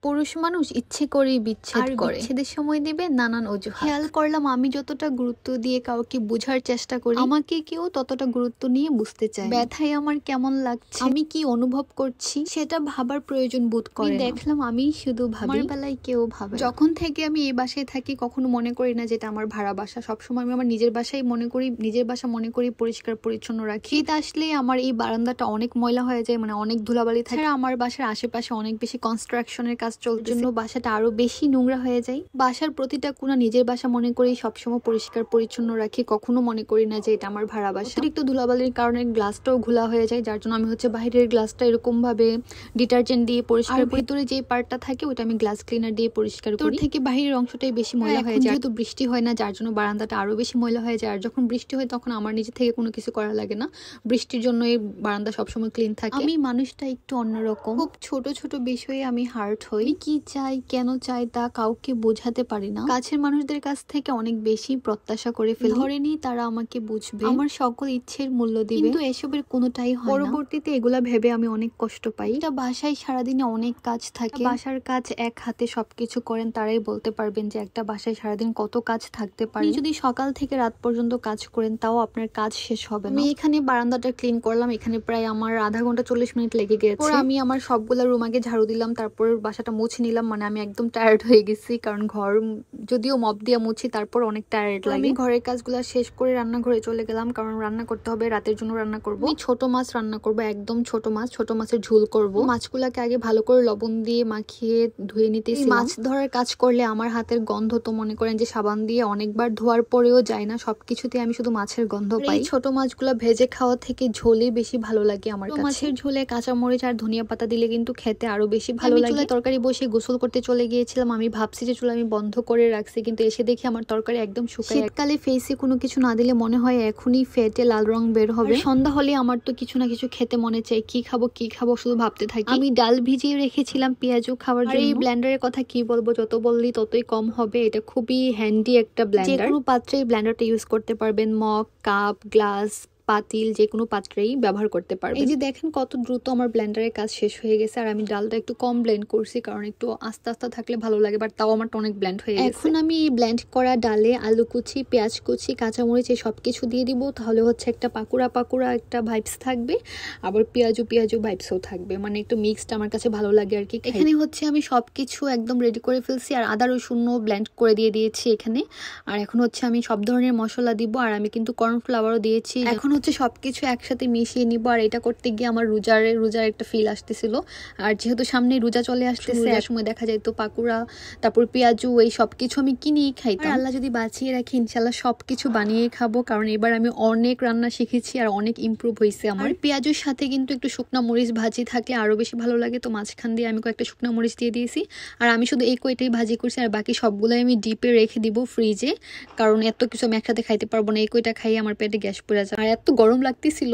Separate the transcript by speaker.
Speaker 1: পুরুষ মানুষ ইচ্ছে করেই বিচ্ছেদ করে, বিচ্ছেদের সময় দিবে নানান অজুহাত। খেয়াল করলাম আমি যতটা গুরুত্ব দিয়ে কাউকে বোঝার চেষ্টা করি, আমাকে কেউ ততটা গুরুত্ব নিয়ে বুঝতে চায়। ব্যথায় আমার কেমন লাগছে, আমি কি অনুভব করছি, সেটা ভাবার প্রয়োজন বোধ করে। দেখলাম আমি শুধু ভাবি, আমার বেলায় কেউ ভাবে। যখন থেকে আমি এই বাসায় থাকি কখনো মনে করি না যেটা আমার ভাড়া বাসা। সবসময় আমি আমার নিজের বাসায় মনে করি, নিজের বাসা মনে করি পরিষ্কার পরিচ্ছন্ন রাখি। শীত আসলে আমার এই বারান্দাটা অনেক ময়লা হয়ে যায়, মানে অনেক ধুলাবালি থাকে। আমার বাসার আশেপাশে অনেক বেশি কনস্ট্রাকশনের কাজ চলছে, জন্য বাসাটা আরো বেশি নোংরা হয়ে যায়। বাসার প্রতিটা কোণা নিজের বাসা মনে করি, সবসময় পরিষ্কার পরিচ্ছন্ন রাখি, কখনো মনে করি না যে এটা আমার ভাড়া বাসা। অতিরিক্ত ধুলাবালির কারণে গ্লাসটাও ঘোলা হয়ে যায়, যার জন্য আমি হচ্ছে বাইরের গ্লাসটা এরকম ভাবে ডিটারজেন্ট দিয়ে পরিষ্কার করি। ভিতরে যে পার্টটা থাকে ওটা আমি গ্লাস ক্লিনার দিয়ে পরিষ্কার করি। থেকে বাইরের অংশটাই বেশি ময়লা হয়ে যায়, যেহেতু বৃষ্টি হয় না যার জন্য বারান্দাটা আরো বেশি ময়লা হয়ে যায়। আর যখন বৃষ্টি হয় তখন আমার নিজে থেকে কোনো কিছু করা লাগে না, বৃষ্টির জন্য এই বারান্দা সবসময় ক্লিন থাকে। আমি মানুষটা একটু অন্যরকম, খুব ছোট ছোট বিষয়ে আমি হার্ট হই। কি চাই কেন চাই তা কাউকে বোঝাতে পারি না। কাছের মানুষদের কাছ থেকে অনেক বেশি প্রত্যাশা করে ফেলি, ধরে নিই তারা আমাকে বুঝবে, আমার সকল ইচ্ছের মূল্য দিবে, কিন্তু এসবের কোনোটাই হয় না। পরবর্তীতে এগুলা ভেবে আমি অনেক কষ্ট পাই। এটা বাসায় সারাদিনে অনেক কাজ থাকে, বাসার কাজ এক হাতে সবকিছু করেন তারাই বলতে পারবেন যে একটা বাসায় সারাদিন কত কাজ থাকতে পারে। যদি সকাল থেকে রাত পর্যন্ত কাজ করেন তাও আপনার কাজ শেষ হবে না। আমি এখানে বারান্দাটা ক্লিন করলাম, এখানে প্রায় আমার আধা ঘন্টা 40 মিনিট লেগে গেছে। আমি আমার সবগুলা রুম আগে ঝাড়ু দিলাম, তারপর বাসাটা মুছে নিলাম। মানে আমি একদম টায়ার্ড হয়ে গেছি, কারণ ঘর যদিও মপ দিয়ে মুছি তারপর অনেক টায়ার্ড লাগে। আমি ঘরের কাজগুলো শেষ করে রান্নাঘরে চলে গেলাম, কারণ রান্না করতে হবে, রাতের জন্য রান্না করবো। আমি ছোট মাছ রান্না করবো, একদম ছোট মাছ, ছোট মাছের ঝোল করব। মাছগুলাকে আগে ভালো করে লবণ দিয়ে মাখিয়ে ধুয়ে নিতেছি। মাছ ধরার কাজ করলে আমার হাতের গন্ধ তো মনে করেন যে সাবান দিয়ে অনেকবার ধোয়ার পরেও যায় না, সবকিছুতে আমি শুধু মাছের গন্ধ পাই। ছোট মাছগুলা ভেজে খাওয়া থেকে ঝোলই বেশি ভালো লাগে আমার কাছে। মাছের ঝোলে কাঁচামরিচ আর ধনিয়া পাতা দিলে কিন্তু খেতে আরো বেশি ভালো লাগে। চুলায় তরকারি বসে গোসল করতে চলে গিয়েছিলাম, আমি ভাবছি যে চুলা আমি বন্ধ করে রাখছি, কিন্তু এসে দেখি আমার তরকারি একদম শুকায়। শীতকালে ফেসে কোনো কিছু না দিলে মনে হয় এখনই ফেটে লাল রং বের হবে। সন্ধ্যা হলে আমার তো কিছু না কিছু খেতে মনে চাই, কি খাবো শুধু ভাবতে থাকি। আমি ডাল ভিজিয়ে রেখেছিলাম পেঁয়াজু খাওয়ার জন্য। এই ব্লেন্ডারের কথা কি বলবো, যত বললি ততই কম হবে। এটা খুবই হ্যান্ডি একটা ব্লেন্ডার, যে কোনো পাত্রে এই ব্লেন্ডারটা ইউজ করতে পারবেন। মগ, কাপ, গ্লাস, পাতিল যে কোনো পাত্রেই ব্যবহার করতে পারবেন। এই যে দেখেন কত দ্রুত আমার ব্লেন্ডারের কাজ শেষ হয়ে গেছে। আর আমি ডালটা একটু কম ব্লেন্ড করছি, কারণ একটু আস্তে আস্তে থাকলে ভালো লাগে, বাট তাও আমার অনেক ব্লেন্ড হয়ে গেছে। এখন আমি এই ব্লেন্ড করা ডালে আলু কুচি, পেঁয়াজ কুচি, কাঁচামরিচ এই সবকিছু দিয়ে দিব, তাহলে হচ্ছে একটা পাকুড়া একটা ভাইবস থাকবে, আবার পেঁয়াজু ভাইবসও থাকবে, মানে একটু মিক্সড আমার কাছে ভালো লাগে আর কি। এখানে হচ্ছে আমি সবকিছু একদম রেডি করে ফেলছি, আর আদা রসুন ব্লেন্ড করে দিয়ে দিয়েছি এখানে। আর এখন হচ্ছে আমি সব ধরনের মশলা দিব, আর আমি কিন্তু কর্নফ্লাওয়ারও দিয়েছি। এখন হচ্ছে সবকিছু একসাথে মিশিয়ে নিব। আর এটা করতে গিয়ে আমার রোজার একটা ফিল আসতেছিল, আর যেহেতু সামনে রোজা চলে আসতেছে, এক সময় দেখা যায় তো পাকুড়া, তারপর পেঁয়াজু, এই সবকিছু আমি কিনেই খাইতাম। আল্লাহ যদি বাঁচিয়ে রাখি ইনশাল্লাহ সবকিছু বানিয়ে খাবো, কারণ এবার আমি অনেক রান্না শিখেছি আর অনেক ইমপ্রুভ হয়েছে আমার। পেঁয়াজুর সাথে কিন্তু একটু শুকনা মরিচ ভাজি থাকলে আরো বেশি ভালো লাগে, তো মাঝখান দিয়ে আমি কয়েকটা শুকনা মরিচ দিয়ে দিয়েছি। আর আমি শুধু এই কয়টাই ভাজি করছি, আর বাকি সবগুলাই আমি ডিপে রেখে দিব ফ্রিজে, কারণ এত কিছু আমি একসাথে খাইতে পারবো না। এই কয়টা খাইয়ে আমার পেটে গ্যাস পড়ে যায়, আর এত গরম লাগতেছিল।